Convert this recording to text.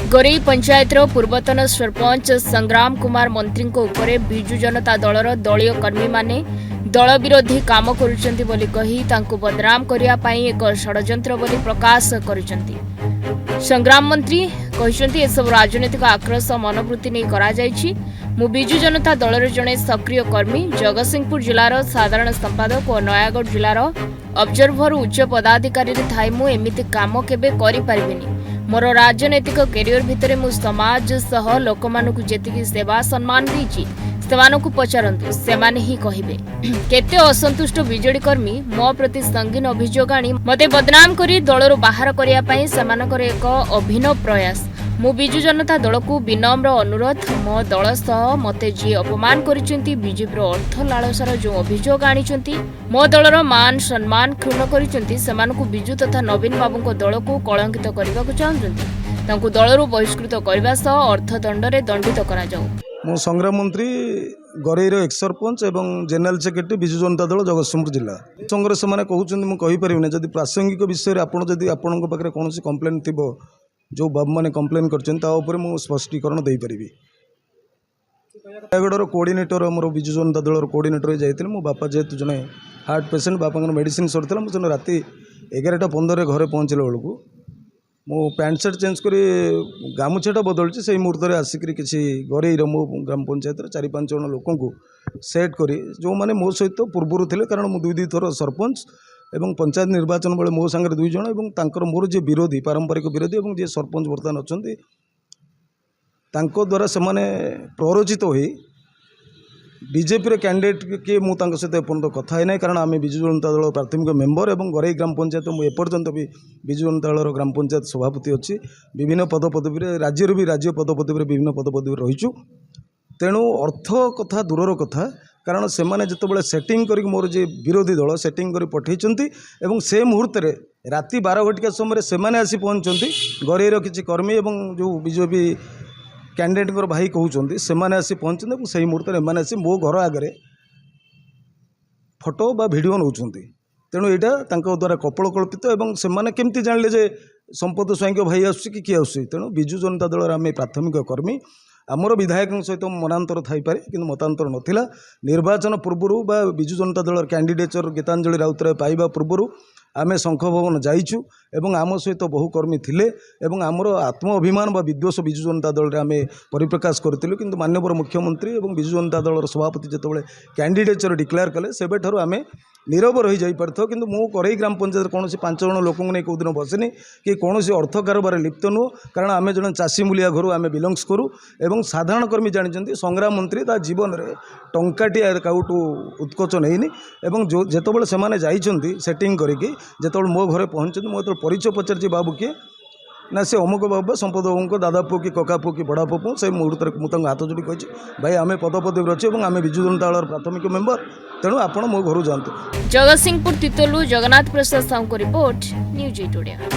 गोरेई पंचायतर पूर्वतन सरपंच संग्राम कुमार मंत्री उपरे बिजु जनता दलर दलीय कर्मी माने दल विरोधी काम करुचंती बोली कही तांको बदनाम करिया पई एक षडयंत्र बोली प्रकाश करिसंती। संग्राम मंत्री कहिसंती ए सब राजनीतिक आक्रोश मनोवृत्ति नहीं करा जायछि। मु बिजु जनता दलर जने सक्रिय कर्मी जगतसिंहपुर जिलार साधारण संपादक और नयागढ़ जिलार ऑब्जर्वर उच्च पदाधिकारी थाई मु एमिति काम केबे करि परिबिनी। मोर राजनैतिक कैरियर भितर मु समाज सह लोकमानकु जेतिकी सेवा सम्मान दीची सेमानकु पचारंतु सेमाने ही कहिबे। केते असंतुष्ट बीजेडी कर्मी मो प्रति संगीन अभियोग आनी मते बदनाम करी दलरु बाहर करिया पई सेमानकर एक अभिनव प्रयास। मु बिजु जनता दल को विनम्र अनुरोध मो दल सह मते जी अपमान करिसेंती बीजेपी अर्थ लालसार जो अभियोग आनिचंती मो दलर मान सम्मान क्षुण्ण करिसेंती सेमानकु बिजु तथा नवीन बाबूको दल को कलंकित करबाकु चाहंती तांकु दलरु बहिष्कृत करबा सह अर्थदंडरे दंडित करा जाऊ। मो संग्राम मंत्री गरेईर एक्स सरपंच एवं जनरल सेक्रेटरी बिजु जनता दल जगतसिंहपुर जिला संघर से कहते मुझे कहीपरि जदि प्रासंगिक विषय आपण पाखे कौन कंप्लेन थी जो बाबू मैंने कंप्लेन कर स्पष्टीकरण दे पारि। नयागढ़ कोऑर्डिनेटर मोर बिजु जनता दल कोऑर्डिनेटर जाइए मो बापा जेहेतु जड़े हार्ट पेसेंट बापा मेडिसिन सर मुझे राति 11:15 घरे पहुँचला बेलू मो पैंट सर्ट चेंज कर गामुछाटा बदलची से मुहूर्त में आसिक किसी गरेईर मो ग्राम पंचायत 4-5 जन लोक सेट कर जो मैंने मो सहित पूर्वर थे कारण मु 2 थर सरपंच एवं पंचायत निर्वाचन बेले मो सांगे 2 जन और तांकर मोर जे विरोधी पारंपरिक विरोधी और जे सरपंच बर्तमान अच्छा द्वारा से प्ररोचित हो बीजेपी कैंडिडेट किए मुझे सहित एपर्त कथा ना कारण आम बिजु जनता दल प्राथमिक मेम्बर और गरेई ग्राम पंचायत मुझे एपर्यंत भी बिजु जनता दल ग्राम पंचायत सभापति अच्छी विभिन्न पदपदवी राज्य भी राज्य पदपदवी विभिन्न पदपदवी रहीचु। तेणु अर्थ कथा दूर कथा कारण से मैंने जिते सेटिंग कर मोर जे विरोधी दल सेटिंग कर पठे से मुहूर्त में राति 12 घटिका समय से आसी पहुँचती गरेईर किसी कर्मी और जो बीजेपी कैंडिडेट भाई कहते से आसी पहुँचते से मुहूर्त में एम आसी मो घर आगे फोटो बा भिडियो नौ तेणु यहाँ द्वारा कपल कल्पित और से केमती जानिले जे संपद स्वाईं भाई आसुची कि किए आसुची। तेणु बिजु जनता दल आम प्राथमिक कर्मी आमर विधायक सहित मनांतर थाईपे कि मतांतर नाला निर्वाचन पूर्व बा बिजु जनता दल कैंडिडेचर गीतांजलि राउतराय पाइबा पूर्व आम शंख भवन जाइचु एवं आम सहित बहु कर्मी थिले एवं आमर आत्म अभिमान बा विद्वेष बिजु जनता दल रे आम परिप्रकाश करूँ कि माननीय मुख्यमंत्री और बिजु जनता दल सभापति जिते कैंडिडेचर डिक्लेयर कले सेबे ठारू आम नीरव रही जापर कि मु गरेई ग्राम पंचायत कौन 5 जन लोक नहीं कौ दिन बसनी कि कौन अर्थ कारोबार लिप्त नुह कारण आम जन चाषी मूलिया घर आम बिलंग्स करूँ एवं साधारण कर्मी जानते संग्राम मंत्री ता जीवन में टंकाटिया काउटू उत्कोच नहीं एवं जो जितेबाला से जाइछंती सेटिंग करके जितेबाला मो घरे पहुँचती मुझे परिचय पचार बाबू किए ना से अमुक बाबू संपद बाबू दादा पुओ कि कका पुओ कि बड़ा पुओ से मुहूर्त मुझे हाथ जोड़ी कही भाई आम पदपदवी अच्छे और आम बिजु जनता दल प्राथमिक मेम्बर तेणु आपण मो घर जातु। जगतसिंहपुर तितोलू जगन्नाथ प्रसाद साहू को रिपोर्ट न्यूज 8 ओडिया।